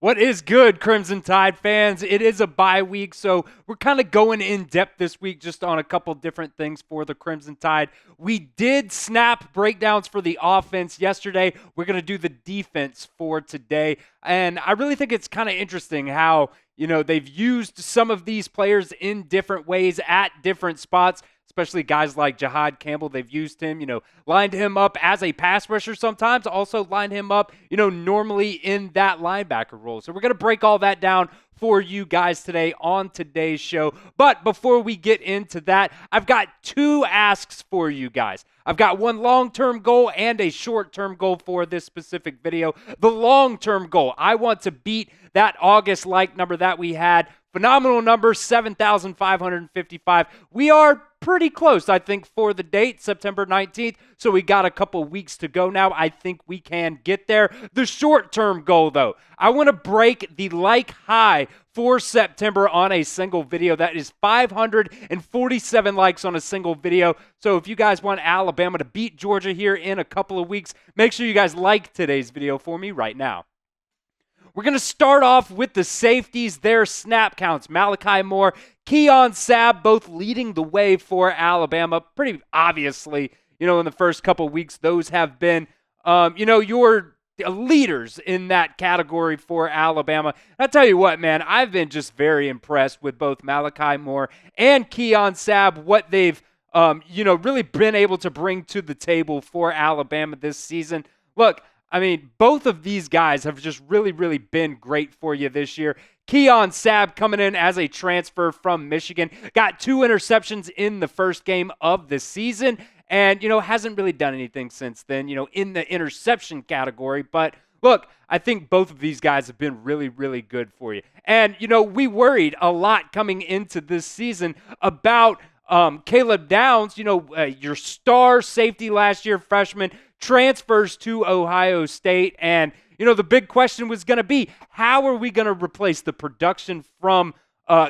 What is good, Crimson Tide fans? It is a bye week, so we're kind of going in depth this week just on a couple different things for the Crimson Tide. We did snap breakdowns for the offense yesterday. We're going to do the defense for today. And I really think it's kind of interesting how, they've used some of these players in different ways at different spots. Especially guys like Jihad Campbell, they've used him, lined him up as a pass rusher sometimes, also lined him up, normally in that linebacker role. So we're going to break all that down for you guys today on today's show. But before we get into that, I've got two asks for you guys. I've got one long-term goal and a short-term goal for this specific video. The long-term goal, I want to beat that August like number that we had. Phenomenal number, 7,555. We are pretty close, I think, for the date, September 19th. So we got a couple weeks to go now. I think we can get there. The short-term goal, though, I want to break the like high for September on a single video. That is 547 likes on a single video. So if you guys want Alabama to beat Georgia here in a couple of weeks, make sure you guys like today's video for me right now. We're going to start off with the safeties, their snap counts. Malachi Moore, Keon Sabb, both leading the way for Alabama. Pretty obviously, in the first couple weeks, those have been, your leaders in that category for Alabama. I'll tell you what, man, I've been just very impressed with both Malachi Moore and Keon Sabb, what they've, really been able to bring to the table for Alabama this season. Look, both of these guys have just really, really been great for you this year. Keon Sabb coming in as a transfer from Michigan. Got 2 interceptions in the first game of the season and, hasn't really done anything since then, in the interception category. But look, I think both of these guys have been really, really good for you. And, we worried a lot coming into this season about Caleb Downs, your star safety last year, freshman, transfers to Ohio State. And, the big question was going to be, how are we going to replace the production from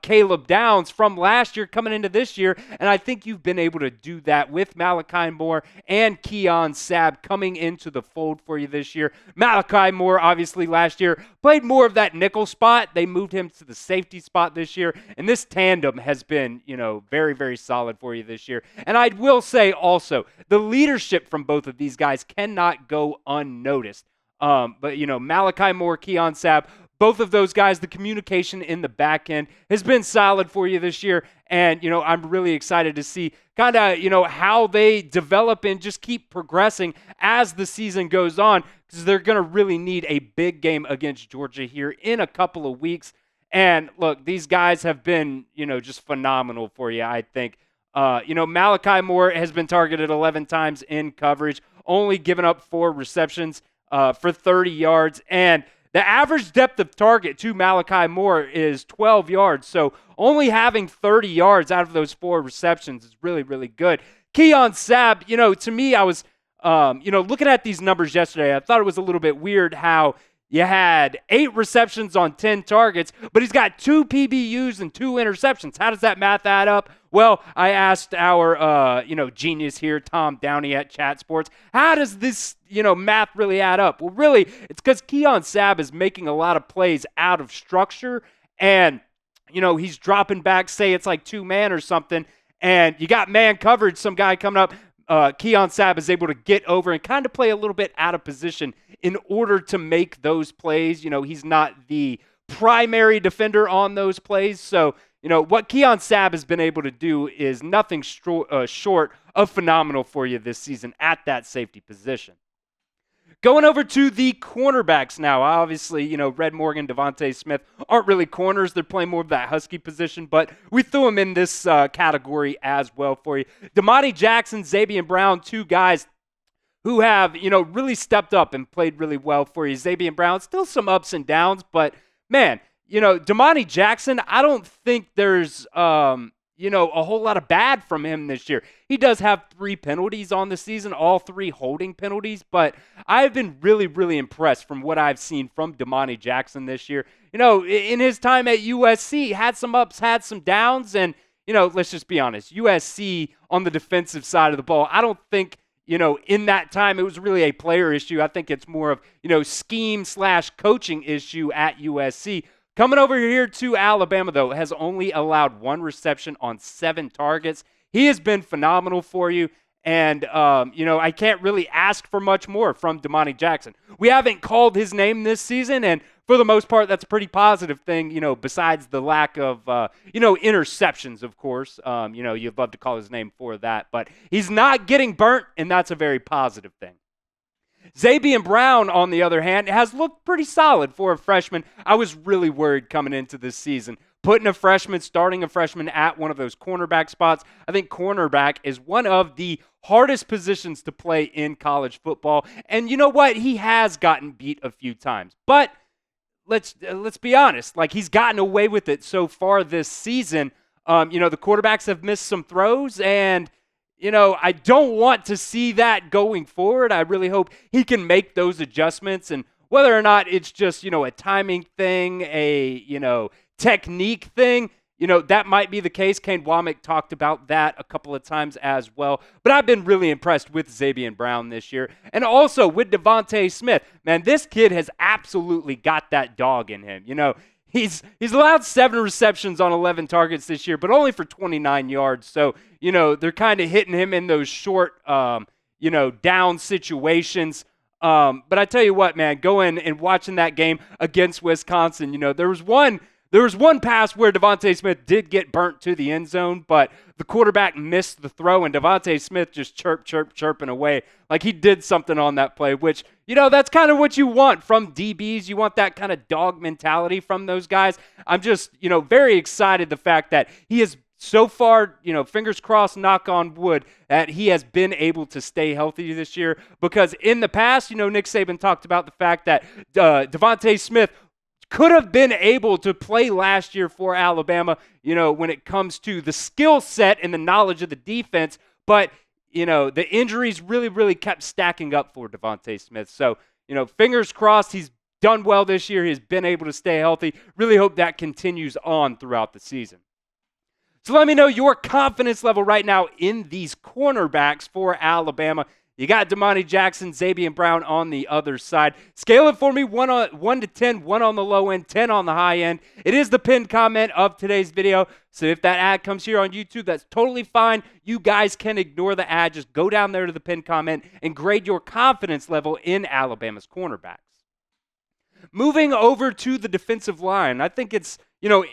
Caleb Downs from last year coming into this year? And I think you've been able to do that with Malachi Moore and Keon Sabb coming into the fold for you this year. Malachi Moore, obviously, last year played more of that nickel spot. They moved him to the safety spot this year. And this tandem has been, very, very solid for you this year. And I will say also, the leadership from both of these guys cannot go unnoticed. But Malachi Moore, Keon Sabb, both of those guys, the communication in the back end has been solid for you this year. And, I'm really excited to see kind of, how they develop and just keep progressing as the season goes on, because they're going to really need a big game against Georgia here in a couple of weeks. And look, these guys have been, just phenomenal for you, I think. Malachi Moore has been targeted 11 times in coverage, only given up 4 receptions for 30 yards. And the average depth of target to Malachi Moore is 12 yards. So only having 30 yards out of those 4 receptions is really, really good. Keon Sabb, to me, I was, looking at these numbers yesterday, I thought it was a little bit weird how you had 8 receptions on 10 targets, but he's got 2 PBUs and 2 interceptions. How does that math add up? Well, I asked our, genius here, Tom Downey at Chat Sports, how does this, math really add up? Well, really, it's because Keon Sabb is making a lot of plays out of structure, and, he's dropping back, say it's like 2-man or something, and you got man coverage, some guy coming up. Keon Sabb is able to get over and kind of play a little bit out of position in order to make those plays. He's not the primary defender on those plays. So, what Keon Sabb has been able to do is nothing short of phenomenal for you this season at that safety position. Going over to the cornerbacks now. Obviously, Red Morgan, Devontae Smith aren't really corners. They're playing more of that husky position, but we threw them in this category as well for you. Damani Jackson, Zabian Brown, 2 guys who have, really stepped up and played really well for you. Zabian Brown, still some ups and downs, but man, Damani Jackson, I don't think there's, a whole lot of bad from him this year. He does have 3 penalties on the season, all 3 holding penalties, but I've been really, really impressed from what I've seen from Damani Jackson this year. In his time at USC, had some ups, had some downs, and, let's just be honest, USC on the defensive side of the ball, I don't think, in that time, it was really a player issue. I think it's more of, scheme/coaching issue at USC. Coming over here to Alabama, though, has only allowed 1 reception on 7 targets. He has been phenomenal for you. And, I can't really ask for much more from Damani Jackson. We haven't called his name this season, and for the most part, that's a pretty positive thing, besides the lack of, interceptions, of course. You'd love to call his name for that. But he's not getting burnt, and that's a very positive thing. Zabian Brown, on the other hand, has looked pretty solid for a freshman. I was really worried coming into this season. Starting a freshman at one of those cornerback spots. I think cornerback is one of the hardest positions to play in college football. And you know what? He has gotten beat a few times. But let's be honest. He's gotten away with it so far this season. The quarterbacks have missed some throws, and I don't want to see that going forward. I really hope he can make those adjustments, and whether or not it's just, a timing thing, a, technique thing, that might be the case. Kane Wommack talked about that a couple of times as well. But I've been really impressed with Zabian Brown this year. And also with Devontae Smith. Man, this kid has absolutely got that dog in him. He's allowed 7 receptions on 11 targets this year, but only for 29 yards. So, they're kind of hitting him in those short, down situations. But I tell you what, man, going and watching that game against Wisconsin, there was one pass where Devontae Smith did get burnt to the end zone, but the quarterback missed the throw, and Devontae Smith just chirping away like he did something on that play, which, that's kind of what you want from DBs. You want that kind of dog mentality from those guys. I'm just, very excited the fact that he is so far, fingers crossed, knock on wood, that he has been able to stay healthy this year, because in the past, Nick Saban talked about the fact that Devontae Smith could have been able to play last year for Alabama, when it comes to the skill set and the knowledge of the defense. But, the injuries really, really kept stacking up for Devontae Smith. So, fingers crossed he's done well this year. He's been able to stay healthy. Really hope that continues on throughout the season. So let me know your confidence level right now in these cornerbacks for Alabama. You got Damani Jackson, Zabian Brown on the other side. Scale it for me, 1 to 10, 1 on the low end, 10 on the high end. It is the pinned comment of today's video. So if that ad comes here on YouTube, that's totally fine. You guys can ignore the ad. Just go down there to the pinned comment and grade your confidence level in Alabama's cornerbacks. Moving over to the defensive line, I think it's,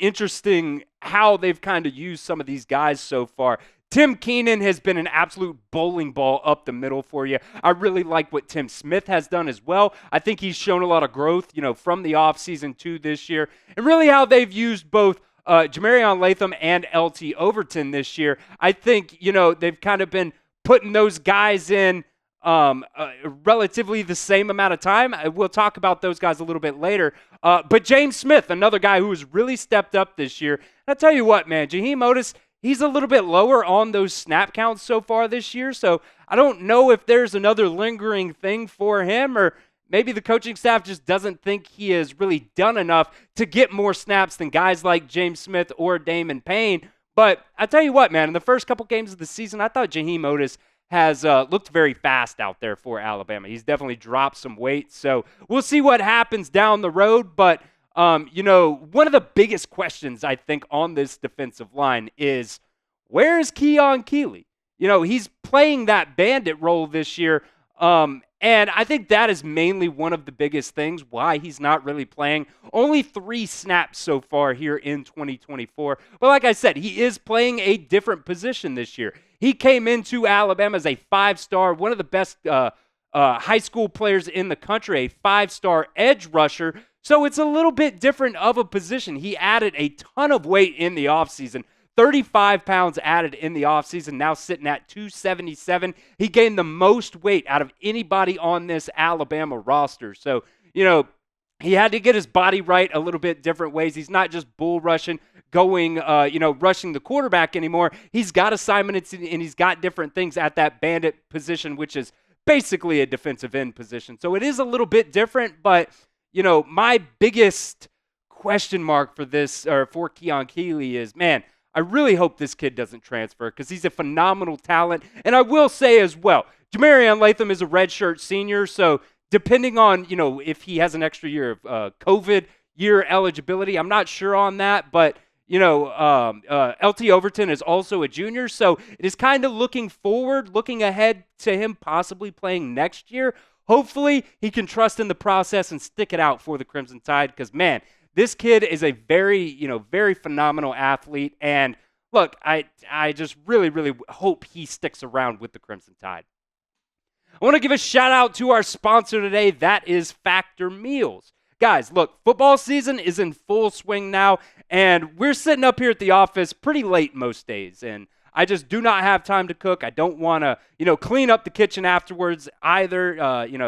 interesting how they've kind of used some of these guys so far. Tim Keenan has been an absolute bowling ball up the middle for you. I really like what Tim Smith has done as well. I think he's shown a lot of growth, from the offseason to this year. And really how they've used both Jamarion Latham and LT Overton this year. I think, they've kind of been putting those guys in relatively the same amount of time. We'll talk about those guys a little bit later. But James Smith, another guy who has really stepped up this year. And I tell you what, man, Jaheim Otis, he's a little bit lower on those snap counts so far this year, so I don't know if there's another lingering thing for him, or maybe the coaching staff just doesn't think he has really done enough to get more snaps than guys like James Smith or Damon Payne. But I tell you what, man, in the first couple games of the season, I thought Jaheim Otis has looked very fast out there for Alabama. He's definitely dropped some weight, so we'll see what happens down the road, but one of the biggest questions I think on this defensive line is, where is Keon Keeley? He's playing that Bandit role this year, and I think that is mainly one of the biggest things why he's not really playing. Only 3 snaps so far here in 2024. But like I said, he is playing a different position this year. He came into Alabama as a 5-star, one of the best high school players in the country, a 5-star edge rusher. So it's a little bit different of a position. He added a ton of weight in the offseason. 35 pounds added in the offseason, now sitting at 277. He gained the most weight out of anybody on this Alabama roster. So, he had to get his body right a little bit different ways. He's not just bull rushing, going, rushing the quarterback anymore. He's got assignments and he's got different things at that Bandit position, which is basically a defensive end position. So it is a little bit different, but my biggest question mark for this, or for Keon Keeley, is, man, I really hope this kid doesn't transfer, because he's a phenomenal talent. And I will say as well, Jamarian Latham is a redshirt senior, so depending on, if he has an extra year of COVID year eligibility, I'm not sure on that, but LT Overton is also a junior, so it is kind of looking forward, looking ahead to him possibly playing next year. Hopefully, he can trust in the process and stick it out for the Crimson Tide because, man, this kid is a very, very phenomenal athlete. And look, I just really, really hope he sticks around with the Crimson Tide. I want to give a shout out to our sponsor today. That is Factor Meals. Guys, look, football season is in full swing now, and we're sitting up here at the office pretty late most days, and I just do not have time to cook. I don't want to, clean up the kitchen afterwards either.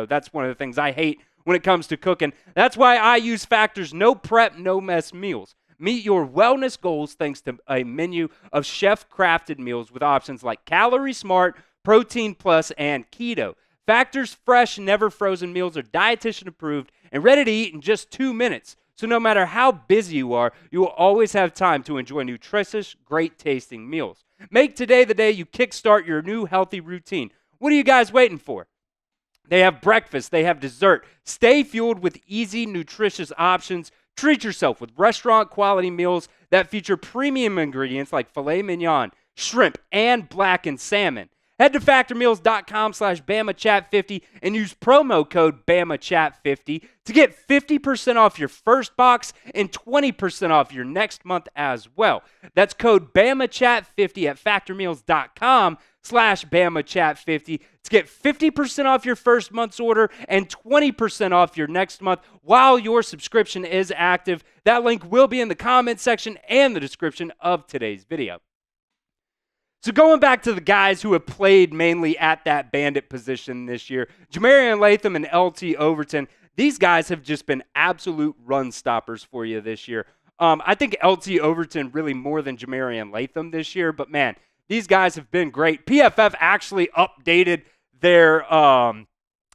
That's one of the things I hate when it comes to cooking. That's why I use Factor's no prep, no mess meals. Meet your wellness goals thanks to a menu of chef-crafted meals with options like Calorie Smart, Protein Plus, and Keto. Factor's fresh, never frozen meals are dietitian approved and ready to eat in just 2 minutes. So no matter how busy you are, you will always have time to enjoy nutritious, great tasting meals. Make today the day you kickstart your new healthy routine. What are you guys waiting for? They have breakfast, they have dessert. Stay fueled with easy, nutritious options. Treat yourself with restaurant quality meals that feature premium ingredients like filet mignon, shrimp, and blackened salmon. Head to factormeals.com/BamaChat50 and use promo code BamaChat50 to get 50% off your first box and 20% off your next month as well. That's code BamaChat50 at factormeals.com/BamaChat50 to get 50% off your first month's order and 20% off your next month while your subscription is active. That link will be in the comment section and the description of today's video. So going back to the guys who have played mainly at that Bandit position this year, Jamarian Latham and LT Overton, these guys have just been absolute run stoppers for you this year. I think LT Overton really more than Jamarian Latham this year, but man, these guys have been great. PFF actually updated their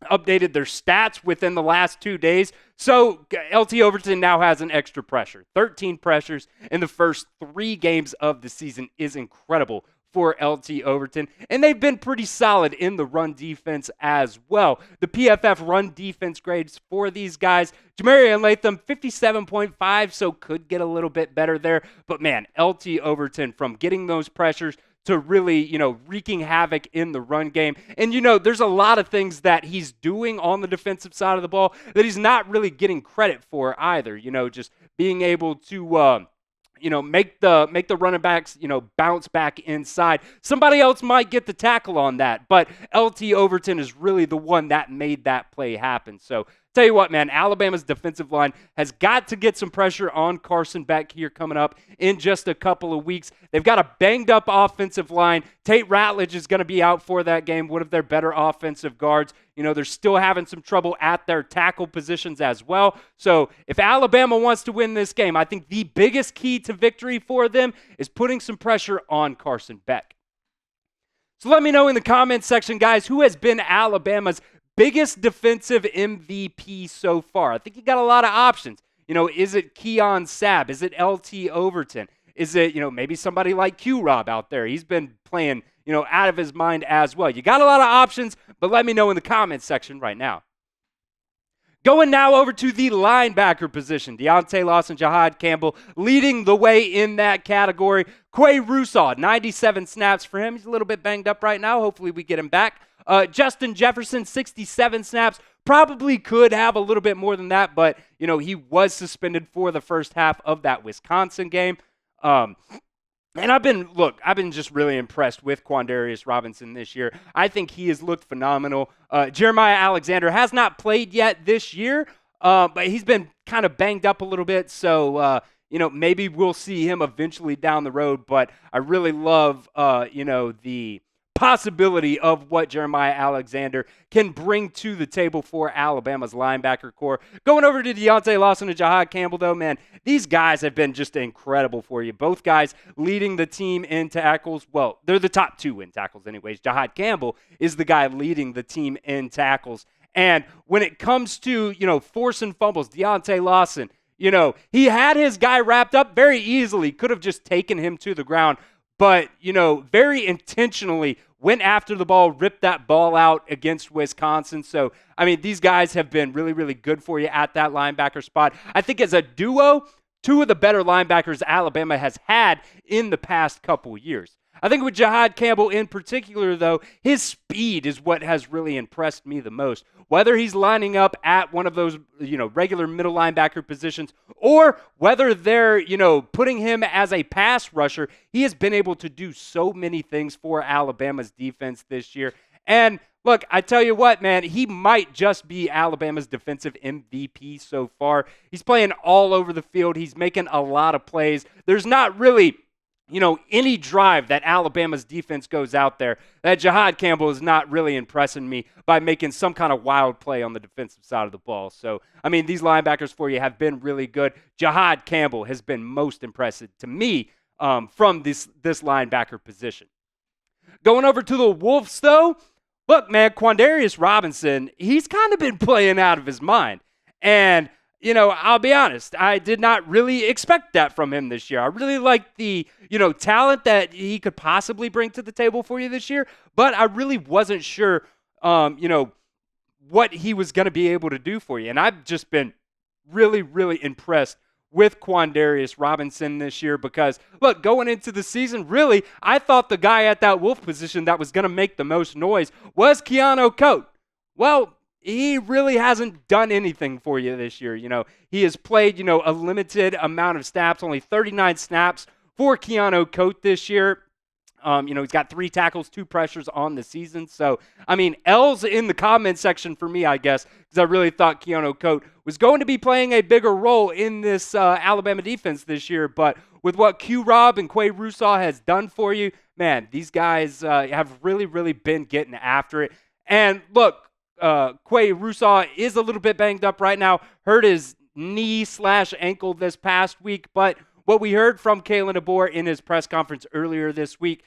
stats within the last 2 days. So LT Overton now has an extra pressure. 13 pressures in the first 3 games of the season is incredible for LT Overton, and they've been pretty solid in the run defense as well. The PFF run defense grades for these guys, Jamarian Latham, 57.5, so could get a little bit better there. But man, LT Overton, from getting those pressures to really, wreaking havoc in the run game. And, there's a lot of things that he's doing on the defensive side of the ball that he's not really getting credit for either. Just being able to make the running backs, bounce back inside. Somebody else might get the tackle on that, but LT Overton is really the one that made that play happen. So tell you what, man, Alabama's defensive line has got to get some pressure on Carson Beck here coming up in just a couple of weeks. They've got a banged-up offensive line. Tate Ratledge is going to be out for that game, one of their better offensive guards. They're still having some trouble at their tackle positions as well. So if Alabama wants to win this game, I think the biggest key to victory for them is putting some pressure on Carson Beck. So let me know in the comments section, guys, who has been Alabama's biggest defensive MVP so far? I think you got a lot of options. Is it Keon Sabb? Is it LT Overton? Is it, maybe somebody like Q-Rob out there? He's been playing, out of his mind as well. You got a lot of options, but let me know in the comments section right now. Going now over to the linebacker position. Deontay Lawson, Jahad Campbell leading the way in that category. Quay Russaw, 97 snaps for him. He's a little bit banged up right now. Hopefully we get him back. Justin Jefferson, 67 snaps. Probably could have a little bit more than that, but, he was suspended for the first half of that Wisconsin game. And I've been just really impressed with Quandarius Robinson this year. I think he has looked phenomenal. Jeremiah Alexander has not played yet this year, but he's been kind of banged up a little bit. So, maybe we'll see him eventually down the road. But I really love, the possibility of what Jeremiah Alexander can bring to the table for Alabama's linebacker core. Going over to Deontay Lawson and Jahad Campbell, though, man, these guys have been just incredible for you. Both guys leading the team in tackles. Well, they're the top 2 in tackles anyways. Jahad Campbell is the guy leading the team in tackles. And when it comes to, forcing fumbles, Deontay Lawson, he had his guy wrapped up very easily. Could have just taken him to the ground. But, very intentionally went after the ball, ripped that ball out against Wisconsin. So, I mean, these guys have been really, really good for you at that linebacker spot. I think as a duo, two of the better linebackers Alabama has had in the past couple years. I think with Jihad Campbell in particular, though, his speed is what has really impressed me the most. Whether he's lining up at one of those, regular middle linebacker positions, or whether they're, putting him as a pass rusher, he has been able to do so many things for Alabama's defense this year. And look, I tell you what, man, he might just be Alabama's defensive MVP so far. He's playing all over the field. He's making a lot of plays. There's not really any drive that Alabama's defense goes out there that Jihad Campbell is not really impressing me by making some kind of wild play on the defensive side of the ball. So, I mean, these linebackers for you have been really good. Jihad Campbell has been most impressive to me from this linebacker position. Going over to the Wolves, though, look, man, Quandarius Robinson, he's kind of been playing out of his mind. And I'll be honest, I did not really expect that from him this year. I really like the, talent that he could possibly bring to the table for you this year, but I really wasn't sure, what he was going to be able to do for you. And I've just been really, really impressed with Quandarius Robinson this year because, look, going into the season, really, I thought the guy at that Wolf position that was going to make the most noise was Keon Keeley. Well, he really hasn't done anything for you this year. He has played, a limited amount of snaps, only 39 snaps for Keon Keeley this year. He's got 3 tackles, 2 pressures on the season. So, I mean, L's in the comment section for me, I guess, because I really thought Keon Keeley was going to be playing a bigger role in this Alabama defense this year. But with what Q-Rob and Quay Russaw has done for you, man, these guys have really, really been getting after it. And look, Quay Russaw is a little bit banged up right now, hurt his knee/ankle this past week, but what we heard from Kalen DeBoer in his press conference earlier this week,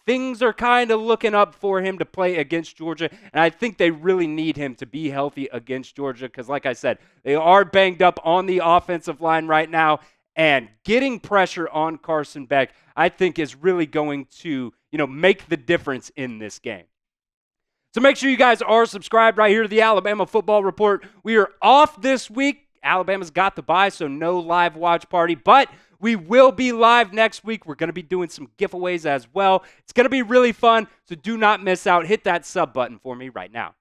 things are kind of looking up for him to play against Georgia, and I think they really need him to be healthy against Georgia because, like I said, they are banged up on the offensive line right now, and getting pressure on Carson Beck, I think, is really going to, make the difference in this game. So make sure you guys are subscribed right here to the Alabama Football Report. We are off this week. Alabama's got the bye, so no live watch party, but we will be live next week. We're going to be doing some giveaways as well. It's going to be really fun, so do not miss out. Hit that sub button for me right now.